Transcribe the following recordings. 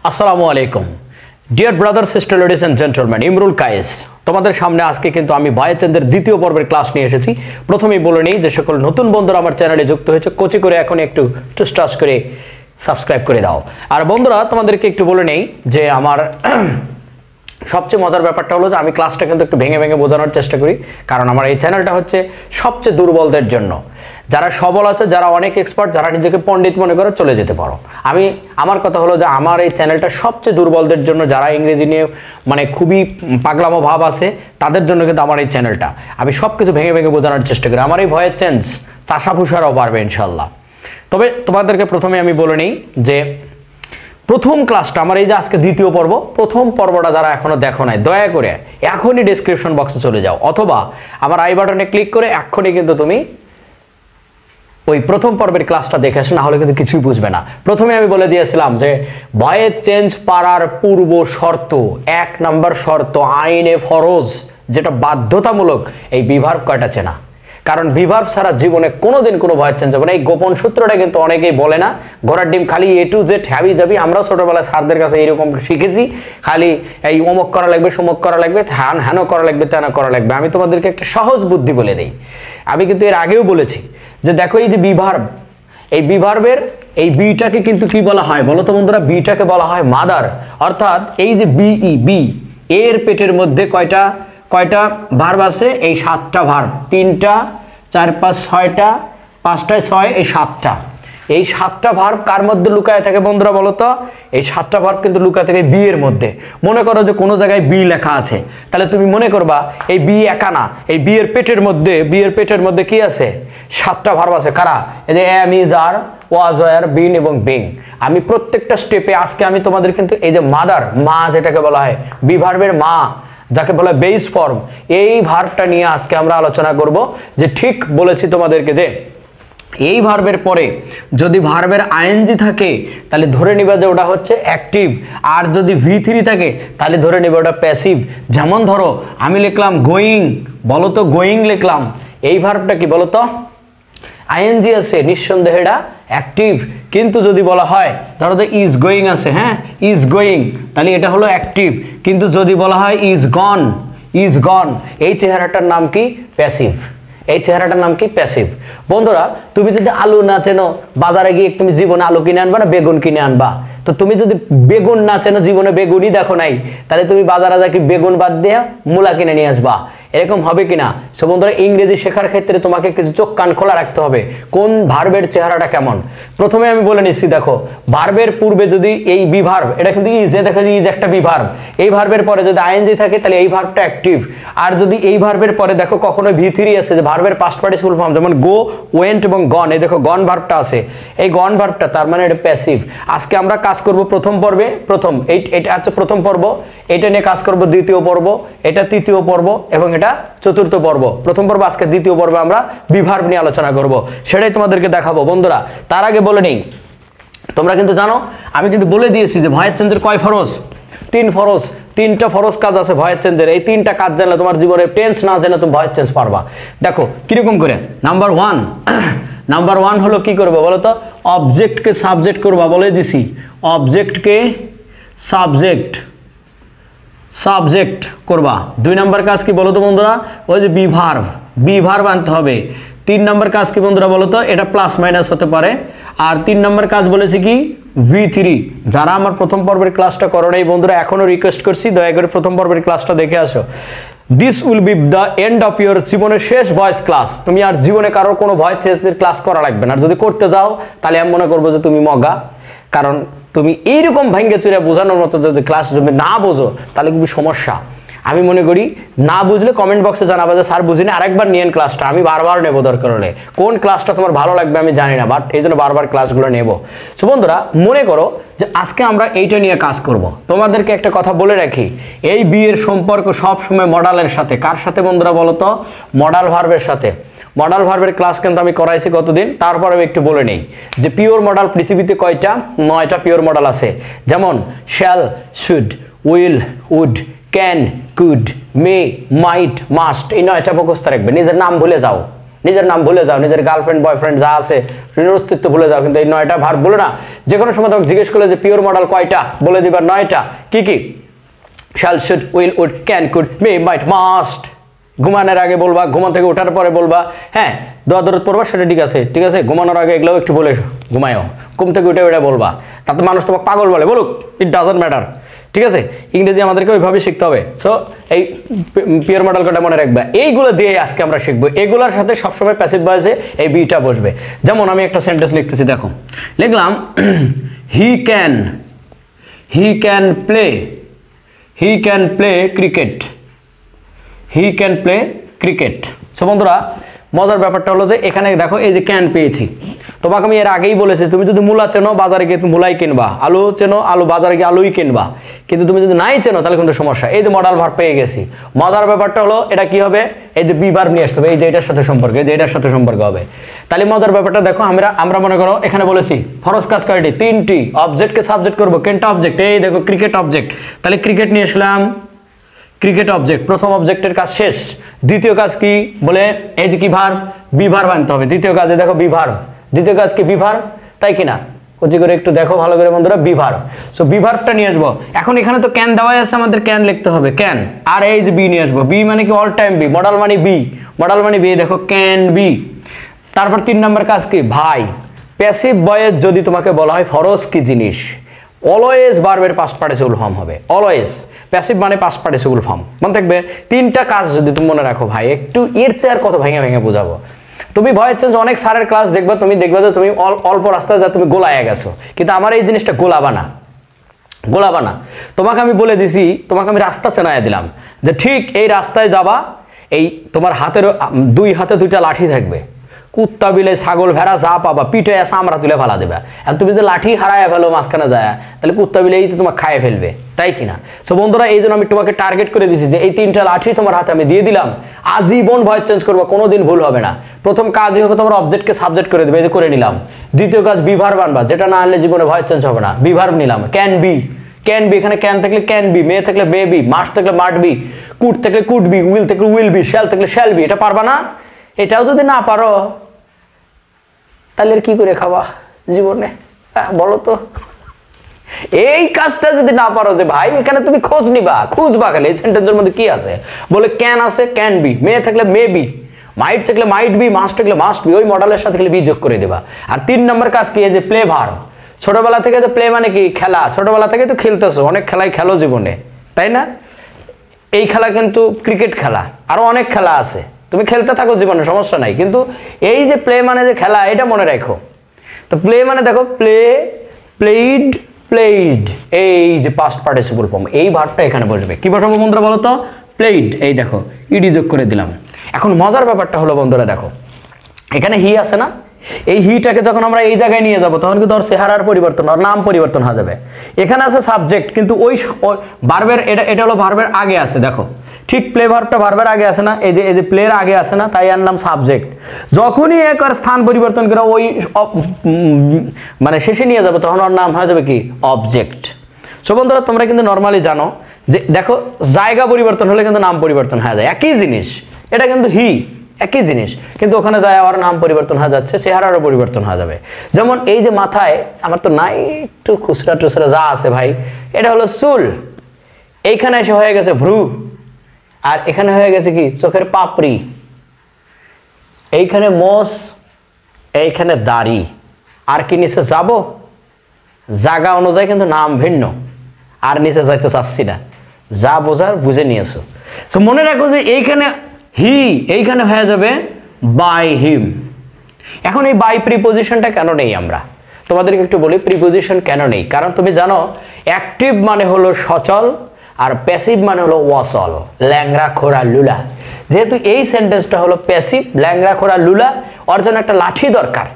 আসসালামু আলাইকুম dear brother sister ladies and gentleman Imrul Kayes তোমাদের সামনে আজকে কিন্তু আমি বায়োচেঞ্জের দ্বিতীয় পর্বের ক্লাস নিয়ে এসেছি। প্রথমেই বলে নেই যে সকল নতুন বন্ধুরা আমার চ্যানেলে যুক্ত হয়েছে কোচি করে এখন একটু টাচ করে সাবস্ক্রাইব করে দাও। আর বন্ধুরা তোমাদেরকে একটু বলে নেই যে আমার সবচেয়ে মজার ব্যাপারটা হলো যে আমি ক্লাসটা কিন্তু একটু ভেঙে ভেঙে বোঝানোর চেষ্টা করি, কারণ আমার এই চ্যানেলটা হচ্ছে সবচেয়ে দুর্বলদের জন্য। যারা সবল আছে, যারা অনেক এক্সপার্ট, যারা নিজেকে পণ্ডিত মনে করে চলে যেতে পারো। আমার কথা হলো যে আমার এই চ্যানেলটা সবচেয়ে দুর্বলদের জন্য, যারা ইংরেজি নিয়ে মানে খুবই পাগলামো ভাব আছে তাদের জন্য কিন্তু আমার এই চ্যানেলটা। আমি সব কিছু ভেঙে ভেঙে বোঝানোর চেষ্টা করি। আমার এই ভয়েস চেঞ্জ চাষাভুষারাও পারবে ইনশাল্লাহ। তবে তোমাদেরকে প্রথমে আমি বলে নিই যে প্রথম ক্লাসটা আমার এই যে আজকে দ্বিতীয় পর্ব, প্রথম পর্বটা যারা এখনো দেখো নাই দয়া করে এখনই ডেসক্রিপশন বক্সে চলে যাও, অথবা আমার আই বাটনে ক্লিক করে এখনই কিন্তু তুমি ওই প্রথম পর্বের ক্লাসটা দেখে আসো, না হলে কিন্তু কিছুই বুঝবে না। প্রথমে আমি বলে দিয়েছিলাম যে ভয়েস চেঞ্জ পারার পূর্ব শর্ত, 1 নম্বর শর্ত আইনে ফরজ, যেটা বাধ্যতামূলক, এই বিভার্ব কয়টা চেনা। কারণ বিভার্ব ছাড়া জীবনে কোনোদিন কোনো ভয়েস চেঞ্জ হবে না। এই গোপন সূত্রটা কিন্তু অনেকেই বলে না। ঘোড়ার ডিম খালি A to Z হ্যাবি যাবি। আমরাও ছোটবেলায় স্যারদের কাছে এইরকম শিখেছি, খালি এই অমুক করা লাগবে, সমুক করা লাগবে, হ্যানো করা লাগবে, তেনা করা লাগবে। আমি তোমাদেরকে একটা সহজ বুদ্ধি বলে দিই। আমি কিন্তু এর আগেও বলেছি যে দেখো এই যে বিভার্ব, এই বিভার্বের এই বিটাকে কিন্তু কি বলা হয় বলো তো বন্ধুরা? বিটাকে বলা হয় মাদার। অর্থাৎ এই যে বি এর পেটের মধ্যে কয়টা ভার্ব আছে? এই 7টা ভার্ব, 3টা 4 5 6টা, 5টায় 6, এই 7টা। এই 7টা ভার্ব কার মধ্যে লুকায় থাকে বন্ধুরা বলো তো? এই 7টা ভার্ব কিন্তু লুকায় থাকে বি এর মধ্যে। মনে করো যে কোনো জায়গায় বি লেখা আছে, তাহলে তুমি মনে করবা এই বি একা না, এই বি এর পেটের মধ্যে কি আছে? 7টা ভার্ব আছে। কারা? এই যে am, is, are, was, were, been এবং বিং। আমি প্রত্যেকটা স্টেপে আজকে আমি তোমাদের কিন্তু এই যে মাদার, মা যেটাকে বলা হয়, বি ভার্বের মা, যাকে বলা হয় বেস ফর্ম, এই ভার্বটা নিয়ে আজকে আমরা আলোচনা করব। যে ঠিক বলেছি তোমাদেরকে যে এই ভার্বের পরে যদি ভার্বের আইএনজি থাকে তাহলে ধরে নিবা যে ওটা হচ্ছে অ্যাক্টিভ, আর যদি V3 থাকে তাহলে ধরে নিবা ওটা প্যাসিভ। যেমন ধরো আমি লিখলাম গোয়িং, বলো তো গোয়িং লিখলাম, এই ভার্বটা কি বলো তো? আইএনজি আছে, নিঃসন্দেহে এটা অ্যাক্টিভ। কিন্তু যদি বলা হয় ধরো যে ইজ গোয়িং আছে, হ্যাঁ ইজ গোয়িং, তাহলে এটা হলো অ্যাক্টিভ। কিন্তু যদি বলা হয় ইজ গন, এই চেহারাটার নাম কি? প্যাসিভ। এই চেহারাটার নাম কি? প্যাসিভ। বন্ধুরা তুমি যদি আলু না চেনো, বাজারে গিয়ে তুমি জীবনে আলু কিনে আনবা না বেগুন কিনে আনবা? তো তুমি যদি বেগুন না চেনো, জীবনে বেগুনই দেখো নাই, তাহলে তুমি বাজারে যা কি বেগুন বাদ দিয়ে মূলা কিনে নিয়ে আসবা? এরকম হবে কিনা? সো বন্ধুরা ইংরেজি শেখার ক্ষেত্রে তোমাকে কিছু চোখ কান খোলা রাখতে হবে, কোন ভার্বের চেহারাটা কেমন। প্রথমে আমি বলে নিচ্ছি, দেখো ভার্বের পূর্বে যদি এই বি ভার্ব, এটা কিন্তু ইজ, দেখো ইজ একটা বি ভার্ব, এই ভার্বের পরে যদি আইএনজি থাকে তাহলে এই ভার্বটা অ্যাক্টিভ। আর যদি এই ভার্বের পরে দেখো কখনো V3 আছে, যে ভার্বের পাস্ট পার্টিসিপল ফর্ম, যেমন গো, ওয়েন্ট এবং গন, এই দেখো গন ভার্বটা আছে, এই গন ভার্বটা, তার মানে এটা প্যাসিভ। আজকে আমরা কাজ করব প্রথম পর্বে, এটা হচ্ছে প্রথম পর্ব, এটা নিয়ে কাজ করব দ্বিতীয় পর্ব, এটা তৃতীয় পর্ব এবং এটা চতুর্থ পর্ব। প্রথম পর্ব আজকে, দ্বিতীয় পর্বে আমরা বিভার্ব নিয়ে আলোচনা করব, সেটাই তোমাদেরকে দেখাবো বন্ধুরা। তার আগে বলে নেই, তোমরা কিন্তু জানো আমি কিন্তু বলে দিয়েছি যে ভয়েস চেঞ্জের কয় ফরজ? 3 ফরজ। 3টা ফরজ কাজ আছে ভয়েস চেঞ্জের। এই 3টা কাজ জানলে তোমার জীবনে টেন্স না জানলে তুমি ভয়েস চেঞ্জ পারবা। দেখো কিরকম করে। নাম্বার 1 হলো কি করবে বলো তো? অবজেক্টকে সাবজেক্ট করবা, বলে দিছি অবজেক্টকে সাবজেক্ট করবা। 2 নম্বর কাজ কি বলো তো বন্ধুরা? ওই যে বি ভার্ব আনতে হবে। 3 নম্বর কাজ কি বন্ধুরা বলো তো? এটা প্লাস মাইনাস হতে পারে। আর 3 নম্বর কাজ বলেছি কি? V3। যারা আমার প্রথম পর্বের ক্লাসটা করো নাই বন্ধুরা, এখনো রিকোয়েস্ট করছি দয়া করে প্রথম পর্বের ক্লাসটা দেখে আসো। This will be the end of your জীবনের শেষ ভয়েস ক্লাস। তুমি আর জীবনে কারোর কোনো ভয়েস চেঞ্জের ক্লাস করা লাগবে না। আর যদি করতে যাও তাহলে আমি মনে করবো যে তুমি মগা, কারণ তুমি এইরকম ভাঙ্গে চুরে বোঝানোর মতো যদি ক্লাস যদি না বোঝো তাহলে খুবই সমস্যা। আমি মনে করি না বুঝলে কমেন্ট বক্সে জানাবা যে স্যার বুঝিনি, আরেকবার নিয়েন ক্লাসটা, আমি বারবার নেবো দরকার হলে। কোন ক্লাসটা তোমার ভালো লাগবে আমি জানি না, বাট এই জন্য বারবার ক্লাসগুলো নেবো। সো বন্ধুরা মনে করো যে আজকে আমরা এইটা নিয়ে কাজ করব। তোমাদেরকে একটা কথা বলে রাখি, এই বিয়ের সম্পর্ক সবসময় মডালের সাথে। কার সাথে বন্ধুরা বলো তো? মডাল ভার্বের সাথে। মডাল ভার্বের ক্লাস কিন্তু আমি করাইছি গতদিন। তারপরে আমি একটু বলে নেই যে পিওর মডাল পৃথিবীতে কয়টা? 9টা পিওর মডাল আছে। যেমন shall, should, will, would, can, could, may, might, must, এই 9টা মুখস্থ রাখবে। নিজের নাম ভুলে যাও, নিজের নাম ভুলে যাও, নিজের গার্লফ্রেন্ড বয়ফ্রেন্ড যা আছে নিজের অস্তিত্ব ভুলে যাও, কিন্তু এই 9টা ভার্ব বলো না। যে কোনো সময় তোমাকে জিজ্ঞেস করলে যে পিওর মডেল কয়টা, বলে দিবা 9টা। কি কি? shall, should, will, would, can, could, may, might, must। ঘুমানোর আগে বলবা, ঘুমান থেকে ওঠার পরে বলবা, হ্যাঁ দোয়া দরদ পড়বা, সেটা ঠিক আছে, ঠিক আছে। ঘুমানোর আগে এগুলো একটু বলে ঘুমায়ও, ঘুম থেকে উঠে উঠে বলবা, তাতে মানুষ তোমাকে পাগল বলে, বলুক, ইট ডাজন্ট ম্যাটার, ঠিক আছে। ইংরেজি আমাদেরকে ওইভাবে শিখতে হবে। সো এই পিওর মডেল কটা মনে রাখবা, এইগুলো দিয়ে আজকে আমরা শিখবো। এগুলোর সাথে সবসময় প্যাসিভ ভয়েসে এই বিটা বসবে। যেমন আমি একটা সেন্টেন্স লিখতেছি, দেখো লিখলাম he can play cricket. He can play cricket. So বন্ধুরা মজার ব্যাপারটা হলো যে এখানে দেখো এই যে ক্যান পেয়েছি, তোমাকে আমি এর আগেই বলেছি তুমি যদি মূলা চেনো বাজারে গিয়ে তুমি মূলাই কিনবা, আলু চেনো আলু বাজারে গিয়ে আলুই কিনবা, কিন্তু তুমি যদি নাই চেনো তাহলে কিন্তু সমস্যা। এই যে মডাল ভার্ব পেয়ে গেছি, মজার ব্যাপারটা হলো এটা কি হবে, এই যে বি ভার্ব নিয়ে আসতে হবে, এই যে এটার সাথে সম্পর্ক, এই যে এটার সাথে সম্পর্ক হবে। তাহলে মজার ব্যাপারটা দেখো, আমরা মনে করো এখানে বলেছি ফরজ কাজ কয়টি, 3টি। অবজেক্টকে সাবজেক্ট করবো, কেনটা অবজেক্ট, এই দেখো ক্রিকেট অবজেক্ট, তাহলে ক্রিকেট নিয়ে আসলাম, ক্রিকেট অবজেক্ট। প্রথম অবজেক্টের কাজ শেষ। দ্বিতীয় কাজ কি বলে, এই যে কি ভার্ব, বি ভার্ব আনতে হবে। দ্বিতীয় কাজে দেখো বি ভার্ব, দ্বিতীয় কাজ কি বি ভার্ব, তাই কিনা? কচি করে একটু দেখো ভালো করে বন্ধুরা, বি ভার্ব। সো বি ভার্বটা নিয়ে আসবো। এখন এখানে তো ক্যান দেওয়াই আছে, আমাদের ক্যান লিখতে হবে, ক্যান। আর এই যে বি নিয়ে আসবো, বি মানে কি অল টাইম বি, মডাল মানে বি, মডাল মানে বি, দেখো ক্যান বি। তারপর 3 নম্বর কাজ কি, ভাই। প্যাসিভ ভয়েস যদি তোমাকে বলা হয় ফরজ কি জিনিস, অলওয়েজ ভার্বের পাস্ট পার্টিসিপল ফর্ম হবে, অলওয়েজ। প্যাসিভ মানে পাস্ট পার্টিসিপল ফর্ম, মনে থাকবে। 3টা কাজ যদি তুমি মনে রাখো ভাই, একটু এর চেয়ে আর কত ভেঙে ভেঙে বোঝাবো। তুমি ভয়েস চেঞ্জ অনেক স্যারের ক্লাস দেখবা, তুমি দেখবা যে তুমি অল্প রাস্তায় যা তুমি গোলায় গেছো, কিন্তু আমার এই জিনিসটা গোলাবা না। তোমাকে আমি বলে দিছি, তোমাকে আমি রাস্তা চেনায় দিলাম যে ঠিক এই রাস্তায় যাবা, এই তোমার হাতের 2 হাতে 2টা লাঠি থাকবে, কুত্তা বিলে ছাগল ভেড়া যা পাবা পিঠে এসে আমরা তুলে ফেলা দেবা। আর তুমি যদি লাঠি হারায় ফেলো মাঝখানে যায়, তাহলে কুত্তা বিলে এই তো তোমাকে খাইয়ে ফেলবে, তাই কিনা? সো বন্ধুরা এই জন্য আমি তোমাকে টার্গেট করে দিয়েছি যে এই 3টা লাঠি তোমার হাতে আমি দিয়ে দিলাম, আজীবন ভয়েস চেঞ্জ করবো, কোনোদিন ভুল হবে না। প্রথম কাজই হবে তোমার অবজেক্টকে সাবজেক্ট করে দেবে, এই যে করে নিলাম। দ্বিতীয় কাজ বি ভার্ব আনবা, যেটা না আনলে জীবনে ভয়েস চেঞ্জ হবে না। বি ভার্ব নিলাম, ক্যান বি, এখানে ক্যান থাকলে ক্যান বি, মে থাকলে মে বি, মাস্ট থাকলে মাট বি, কুড থাকলে কুড বি, উইল থাকলে উইল বি, শ্যাল থাকলে শ্যাল বি। এটা পারবা না? এটাও যদি না পারো তাহলে কি করে খাবা জীবনে, বলো তো? এই কাজটা যদি না পারো যে ভাই, এখানে তুমি খুঁজবা খালি এই সেন্টেন্সের মধ্যে কি আছে। বলে ক্যান আছে, ক্যান বি, মে থাকলে মে বি, মাইট থাকলে মাইট বি, মাস্ট থাকলে মাস্ট বি, ওই মডেলের সাথে বি যোগ করে দেবা। আর 3 নম্বর কাজ কি, যে প্লে ভার্ব। ছোটবেলা থেকে তো প্লে মানে কি, খেলা। ছোটবেলা থেকে তো খেলতেছো, অনেক খেলাই খেলো জীবনে, তাই না? এই খেলা কিন্তু ক্রিকেট খেলা, আরো অনেক খেলা আছে, তুমি খেলতে থাকো জীবনে, সমস্যা নাই। কিন্তু এই যে প্লে মানে যে খেলা, এটা মনে রাখো। তো প্লে মানে দেখো প্লে, প্লেইড, এই যে পাস্ট পার্টিসিপল ফর্ম, এই ভার্বটা এখানে বসবে। কি বসাবো বন্ধুরা বলো তো? প্লেইড। এই দেখো ইডি যোগ করে দিলাম। এখন মজার ব্যাপারটা হলো বন্ধুরা, দেখো এখানে হি আছে না, এই হিটাকে যখন আমরা এই জায়গায় নিয়ে যাব তখন কিন্তু ওর চেহারার পরিবর্তন, ওর নাম পরিবর্তন হয়ে যাবে। এখানে আছে সাবজেক্ট, কিন্তু ওই ভার্বের এটা হলো ভার্বের আগে আছে, দেখো ঠিক প্লে ভার্বটা ভার্বের আগে আছে না, এই যে প্লের আগে আছে না, তাই এর নাম সাবজেক্ট। যখনই একবার স্থান পরিবর্তন করে ওই মানে শেষে নিয়ে যাবে, তখন ওর নাম হয়ে যাবে কি, অবজেক্ট। সো বন্ধুরা তোমরা কিন্তু নর্মালি জানো যে দেখো জায়গা পরিবর্তন হলে কিন্তু নাম পরিবর্তন হয়ে যায়, একই জিনিস। এটা কিন্তু হি, একই জিনিস, কিন্তু ওখানে যায় আর নাম পরিবর্তন হয়ে যাচ্ছে, চেহারারও পরিবর্তন হয়ে যাবে। যেমন এই যে মাথায় আমার তো নাই একটু খুচরা টুচরা যা আছে ভাই, এটা হলো চুল, এইখানে এসে হয়ে গেছে ভ্রু, আর এখানে হয়ে গেছে কি চোখের পাপড়ি, এইখানে মোষ, এইখানে দাড়ি। আর কি নিচে যাব, জায়গা অনুযায়ী কিন্তু নাম ভিন্ন, আর নিচে যাইতে চাচ্ছি না, যা বোঝার বুঝে নিয়েছো। তো মনে রাখো যে এইখানে হি, এইখানে হয়ে যাবে বাই হিম। এখন এই বাই প্রিপোজিশনটা কেন নেই আমরা তোমাদেরকে একটু বলি, প্রিপোজিশন কেন নেই। কারণ তুমি জানো অ্যাক্টিভ মানে হলো সচল, আর প্যাসিভ মানে হলো অচল, ল্যাংড়া খোড়া লুলা। যেহেতু এই সেন্টেন্সটা হলো প্যাসিভ, ল্যাংড়া খোড়া লুলা, ওর জন্য একটা লাঠি দরকার।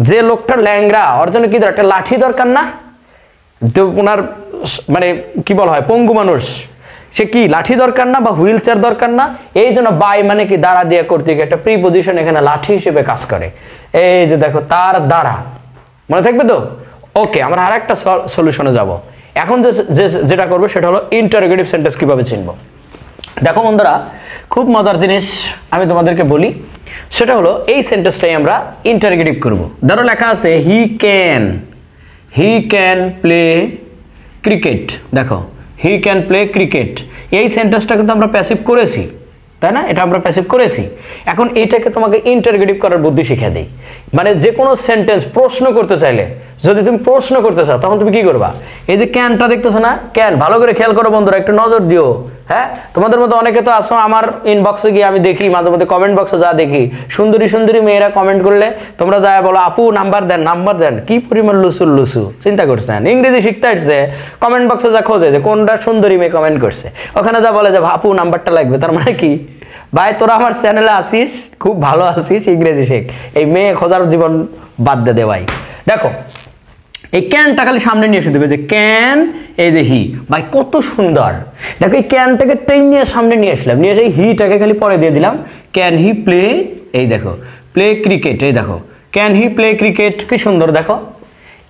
যে লোকটা ল্যাংড়া, ওর জন্য কি দরকার, একটা লাঠি দরকার না? তো ওনার মানে কি বলা হয়, পঙ্গু মানুষ, সে কি লাঠি দরকার না, বা হুইল চেয়ার দরকার না? এই জন্য বাই মানে কি দ্বারা দিয়ে করতে গিয়ে একটা প্রিপোজিশন এখানে লাঠি হিসেবে কাজ করে। এই যে দেখো তার দ্বারা, মনে থাকবে তো? ওকে, আমরা আর একটা সলিউশনে যাব। এখন যেটা করবো সেটা হলো ইন্টারোগেটিভ সেন্টেন্স কিভাবে চিনবো। দেখো বন্ধুরা খুব মজার জিনিস আমি তোমাদেরকে বলি, সেটা হলো এই সেন্টেন্সটাই আমরা ইন্টারোগেটিভ করব। ধরো লেখা আছে হি ক্যান প্লে ক্রিকেট। দেখো হি ক্যান প্লে ক্রিকেট, এই সেন্টেন্সটা কিন্তু আমরা প্যাসিভ করেছি, তাই না? এটা আমরা প্যাসিভ করেছি। এখন এইটাকে তোমাকে ইন্টারোগেটিভ করার বুদ্ধি শিখিয়ে দেই। মানে যে কোনো সেন্টেন্স প্রশ্ন করতে চাইলে, যদি তুমি প্রশ্ন করতে চাও তখন তুমি কি করবা? এই যে ক্যানটা দেখতেছো না, ক্যান, ভালো করে খেয়াল করো বন্ধুরা, একটু নজর দিও। হ্যাঁ, তোমাদের মধ্যে অনেকে তো আসো, আমার ইনবক্সে গিয়ে আমি দেখি মাঝে মধ্যে কমেন্ট বক্সে যা দেখি, সুন্দরী সুন্দরী মেয়েরা কমেন্ট করলে তোমরা যায় বলো আপু নাম্বার দেন। কি পরিমাণ লুসু চিন্তা করছেন, ইংরেজি শিখতে আসছে, কমেন্ট বক্সে যা খোঁজে যে কোনটা সুন্দরী মেয়ে কমেন্ট করছে, ওখানে যা বলে যে আপু নাম্বারটা লাগবে। তার মানে কি ভাই, তোরা আমার চ্যানেলে আসিস, খুব ভালো আসিস, ইংরেজি শেখ, এই মেয়ে খোঁজার জীবন বাদ দে ভাই। দেখো এই ক্যানটা খালি সামনে নিয়ে এসে দেবে, যে ক্যান, এই যে হি, ভাই কত সুন্দর। দেখো এই ক্যানটাকে ট্রেন নিয়ে সামনে নিয়ে আসলাম, নিয়ে এসে হিটাকে খালি পরে দিয়ে দিলাম, ক্যান হি প্লে, এই দেখো প্লে ক্রিকেট, এই দেখো ক্যান হি প্লে ক্রিকেট, কি সুন্দর। দেখো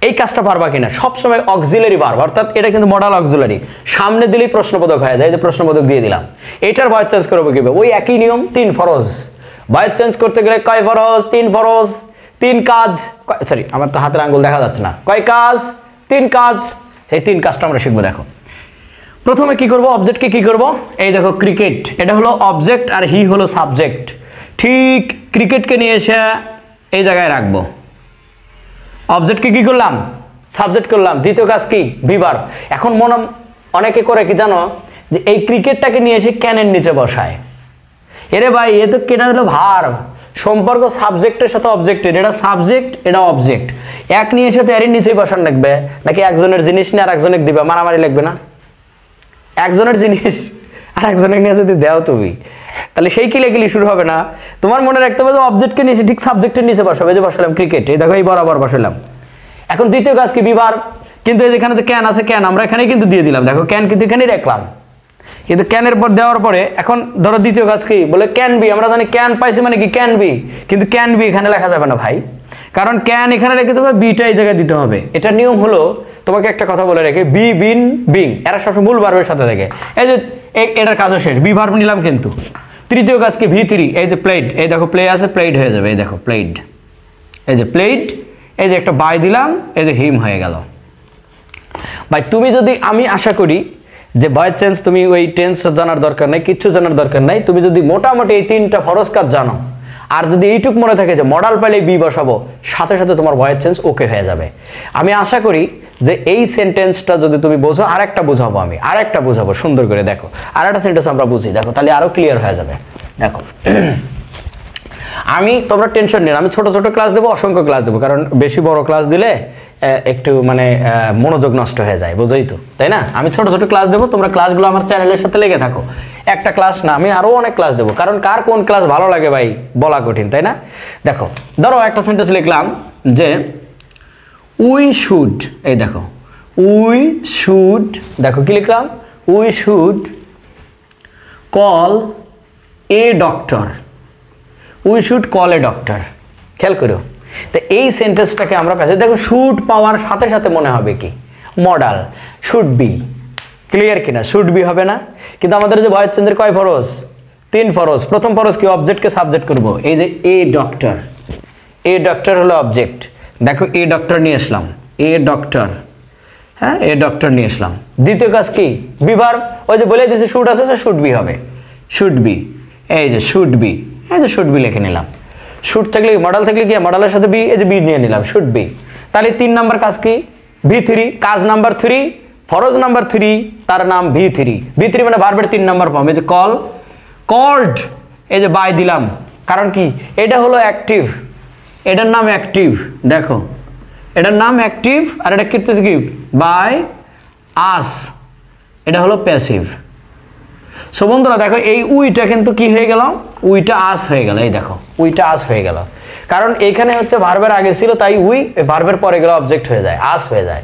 এই কাজটা পারবা কিনা? সবসময় অক্সিলারি ভার্ব, অর্থাৎ এটা কিন্তু মডাল অক্সিলারি, সামনে দিলেই প্রশ্নবোধক হয়ে যায়, যে প্রশ্নবোধক দিয়ে দিলাম। এটার ভয়েস চেঞ্জ করবো কিভাবে? ওই একই নিয়ম, 3 ফরজ। ভয়েস চেঞ্জ করতে গেলে কয় ফরজ? 3 ফরজ, 3 কাজ, সরি আমার তো হাতের আঙ্গুল দেখা যাচ্ছে না, কয় কাজ? 3 কাজ। সেই 3 কাজটা আমরা শিখবো। দেখো প্রথমে কি করব? অবজেক্টকে কি করব? এই দেখো ক্রিকেট, এটা হলো অবজেক্ট আর হি হলো সাবজেক্ট। ঠিক ক্রিকেটকে নিয়ে এসে এই জায়গায় রাখবো, অবজেক্টকে কি করলাম? সাবজেক্ট করলাম। দ্বিতীয় কাজ কি? Be verb. এখন অনেকে করে কি জানো, যে এই ক্রিকেটটাকে নিয়ে এসে ক্যানের নিচে বসায়। এরে ভাই, এ তো কেনা হলো ভার্ব, সম্পর্ক সাবজেক্টের সাথে অবজেক্টের, এটা সাবজেক্ট এটা অবজেক্ট, এক নিয়ে এসে তো এরই নিচেই বসান লাগবে, নাকি একজনের জিনিস নিয়ে আর একজনের দিবে, মারামারি লাগবে না? একজনের জিনিস আর একজনের নিয়ে যদি দেও তুমি, তাহলে সেই কিলেকিলি শুরু হবে না? তোমার মনে রাখতে হবে যে অবজেক্টকে নিয়ে ঠিক সাবজেক্টের নিচে বসাবে। যে বসালাম ক্রিকেট, এই দেখো এই বরাবর বসালাম। এখন দ্বিতীয় কাজ কি? Be verb. কিন্তু যেখানে যে ক্যান আছে, ক্যান আমরা এখানেই কিন্তু দিয়ে দিলাম, দেখো ক্যান কিন্তু এখানেই রাখলাম, কিন্তু ক্যানের পর দেওয়ার পরে এখন ধরো দ্বিতীয় কাজ কি? বলে ক্যান বি। আমরা জানি ক্যান পাইছি মানে কি? ক্যান বি, কিন্তু ক্যান বি এখানে লেখা যাবে না ভাই, কারণ ক্যান এখানে রেখে দেবে, বিটা এই জায়গায় দিতে হবে। এটা নিয়ম হলো, তোমাকে একটা কথা বলে রেখে, বি, বিন, বিং, এরা সবসময় মূল ভার্বের সাথে থাকে। এই যে এটার কাজও শেষ, বি ভার্ব নিলাম কিন্তু। তৃতীয় কাজ কি? ভি3, এই যে প্লেড, এই দেখো প্লে আছে, প্লেড হয়ে যাবে, এই দেখো প্লেড, এই যে প্লেড, এই যে একটা বাই দিলাম, এই যে হিম হয়ে গেল। ভাই তুমি যদি, আমি আশা করি যে ভয়েস চেঞ্জ তুমি ওই টেন্স জানার দরকার নাই, কিচ্ছু জানার দরকার নাই, তুমি যদি মোটামুটি এই 3টা ফরজ কাজ জানো, আর যদি এইটুক মনে থাকে যে মডাল পাইলে বি বসাবো, সাথে সাথে তোমার ভয়েস চেঞ্জ ওকে হয়ে যাবে। আমি আশা করি যে এই সেন্টেন্সটা যদি তুমি বোঝো, আরেকটা বোঝাবো আমি, আরেকটা বোঝাবো সুন্দর করে। দেখো আরেকটা সেন্টেন্স আমরা বুঝি, দেখো তাহলে আরো ক্লিয়ার হয়ে যাবে। দেখো তোমরা টেনশন নিন, আমি ছোট ছোট ক্লাস দেবো, অসংখ্য ক্লাস দেবো, কারণ বেশি বড় ক্লাস দিলে একটু মানে মনোযোগ নষ্ট হয়ে যায়, বুঝোই তো, তাই না? আমি ছোট ছোট ক্লাস দেবো, তোমরা ক্লাসগুলো আমার চ্যানেলের সাথে লেগে থাকো। একটা ক্লাস না, আমি আরো অনেক ক্লাস দেবো, কারণ কার কোন ক্লাস ভালো লাগে ভাই বলা কঠিন, তাই না? দেখো ধরো একটা সেন্টেন্স লিখলাম যে উই শুড, এই দেখো উই শুড, দেখো কি লিখলাম? We should call a doctor, we should call a doctor. খেয়াল করো তো এই সেন্টেন্সটাকে আমরা পেয়েছি। দেখো শুড পাওয়ার সাথে সাথে মনে হবে কি? Modal, should be. ক্লিয়ার কিনা? শুড বি হবে না? কিন্তু আমাদের যে ভয়েস চেঞ্জের কয় ফরজ? 3 ফরজ। প্রথম ফরজ কি? অবজেক্টকে সাবজেক্ট করব, এই যে এ ডক্টর, এ ডক্টর হলো অবজেক্ট। দেখো এ ডক্টর নিয়ে আসলাম, এ ডক্টর, হ্যাঁ এ ডক্টর নিয়ে আসলাম। দ্বিতীয় কাজ কি? বি ভার্ব, ওই যে বলে দিয়েছে শুড আছে, শুড বি হবে, শুড বি, এই যে শুড বি, এই যে শুড বি লিখে নিলাম। শুড থাকলে মডেল থাকলে কি? মডেলের সাথে বি, এই যে বি নিয়ে নিলাম, শুড বি। তাহলে 3 নাম্বার কাজ কি? ভি3, কাজ নাম্বার 3, ফরজ নাম্বার 3, তার নাম ভি3। ভি3 মানে ভার্বের 3 নাম্বার ফর্ম, এই যে কল, কল্ড, এই যে বাই দিলাম, কারণ কি? এটা হলো অ্যাক্টিভ, এটার নাম অ্যাক্টিভ। দেখো এটার নাম অ্যাক্টিভ, আর এটা করতেছে কি? বাই আস, এটা হলো প্যাসিভ। সো বন্ধুরা দেখো এই উইটা কিন্তু কি হয়ে গেল? উইটা আস হয়ে গেল, এই দেখো উইটা আস হয়ে গেল, কারণ এখানে হচ্ছে ভার্বের আগে ছিল, তাই উই, ভার্বের পরে গেলে অবজেক্ট হয়ে যায়, আস হয়ে যায়।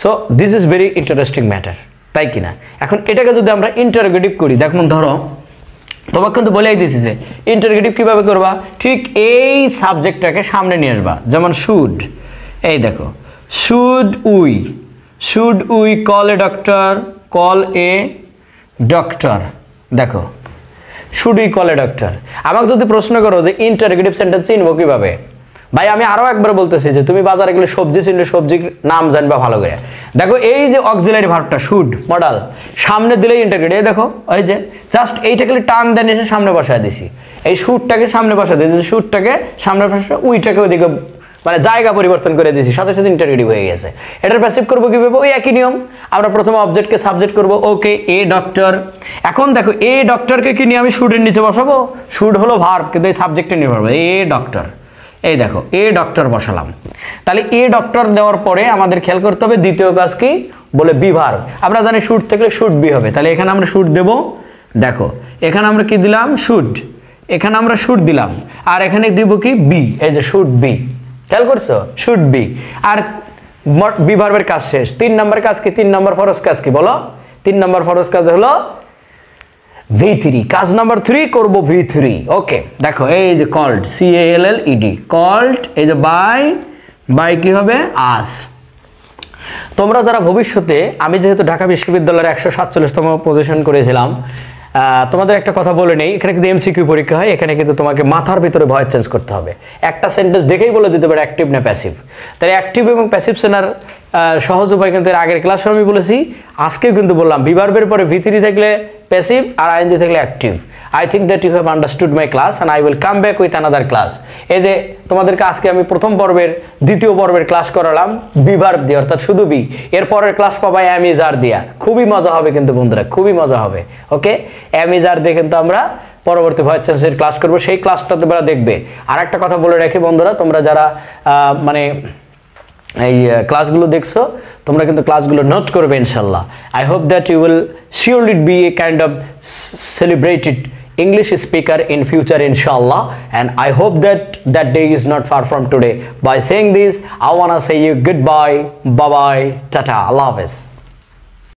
So this is very interesting matter, তাই কিনা? এখন এটাকে যদি আমরা ইন্টারোগেটিভ করি, দেখুন ধরো তোমাকে কিন্তু বলেই দিয়েছি যে ইন্টারোগেটিভ কিভাবে করবা, ঠিক এই সাবজেক্টটাকে সামনে নিয়ে আসবা। যেমন শুড, এই দেখো should we call a doctor, call a doctor. দেখো শুড ইকুয়াল এ ডক্টর। আমাকে যদি প্রশ্ন করো যে ইন্টারোগেটিভ সেন্টেন্স চিনবো কিভাবে, ভাই আমি আরো একবার বলতেছি যে তুমি বাজারে গেলে সবজি চিনলে সবজির নাম জানবা ভালো করে। দেখো এই যে অক্সিলারি ভার্বটা শুড মডাল সামনে দিলেই ইন্টারোগেটিভ, এই দেখো ওই যে জাস্ট এইটাকে টান দেন এসে সামনে বসায় দিছি, এই শুডটাকে সামনে বসায় দিয়েছি, শুডটাকে সামনে বসায় উইটাকে ওইদিকে মানে জায়গা পরিবর্তন করে দিয়েছি, সাথে সাথে ইন্টারোগেটিভ হয়ে গেছে। এটার প্যাসিভ করবো কিভাবে, ওই একই নিয়ম, আমরা প্রথমে অবজেক্টকে সাবজেক্ট করবো, ওকে এ ডক্টর। এখন দেখো এ ডক্টরকে কি নিয়ে আমি শুডের নিচে বসাবো, শুড হলো ভার্ব কিন্তু এই সাবজেক্টের নির্ভর করবে, এ ডক্টর, এই দেখো এ ডক্টর বসালাম। তাহলে এ ডক্টর দেওয়ার পরে আমাদের খেয়াল করতে হবে দ্বিতীয় কাজ কি বলে বি ভার্ব। আমরা জানি শুড থেকে শুড বি হবে, তাহলে এখানে আমরা শুড দেব, দেখো এখানে আমরা কি দিলাম শুড, এখানে আমরা শুড দিলাম, আর এখানে দিব কি বি, এই যে শুড বি, খেয়াল করছো শুড বি। আর বি ভার্বের কাজ শেষ। 3 নম্বর কাজ কি, 3 নম্বর ফরজ কাজ কি বলো, 3 নম্বর ফরজ কাজ হলো V3, কাজ নাম্বার 3 করব V3। ওকে দেখো এই যে কল্ড CALLED কল্ড, এই যে বাই কি হবে আস। তোমরা যারা ভবিষ্যতে, আমি যেহেতু ঢাকা বিশ্ববিদ্যালয়ের 147তম পজিশন করেছিলাম, তোমাদের একটা কথা বলে নেই, এখানে কিন্তু MCQ পরীক্ষা হয়, এখানে কিন্তু তোমাকে মাথার ভিতরে ভয়েস চেঞ্জ করতে হবে, একটা সেন্টেন্স দেখেই বলে দিতে পারে অ্যাক্টিভ না প্যাসিভ। তাই অ্যাক্টিভ এবং প্যাসিভ চেনার সহজ উপায় কিন্তু এর আগের ক্লাসে আমি বলেছি, আজকেও কিন্তু বললাম বি ভার্বের পরে V3 থাকলে প্যাসিভ আর ING থাকলে active. I think that you have understood my class and I will come back with another class. এই যে তোমাদেরকে আজকে আমি প্রথম পর্বের দ্বিতীয় পর্বের ক্লাস করালাম বি ভার্ব দিয়ে, অর্থাৎ শুধু বি, এর পরের ক্লাস পাবা এম ইজ আর দিয়া, খুবই মজা হবে কিন্তু বন্ধুরা, খুবই মজা হবে। ওকে এম ইজ আর দিয়ে কিন্তু আমরা পরবর্তী ভয়েস চেঞ্জের ক্লাস করব, সেই ক্লাসটা তোমরা দেখবে। আর একটা কথা বলে রাখি বন্ধুরা, তোমরা যারা মানে এই ক্লাসগুলো দেখছো তোমরা কিন্তু ক্লাসগুলো নোট করবে ইনশাআল্লাহ। I hope that you will surely be a kind of celebrated English speaker in future inshallah, and I hope that that day is not far from today. By saying this, I wanna say you goodbye, bye bye, tata, Allah Hafiz.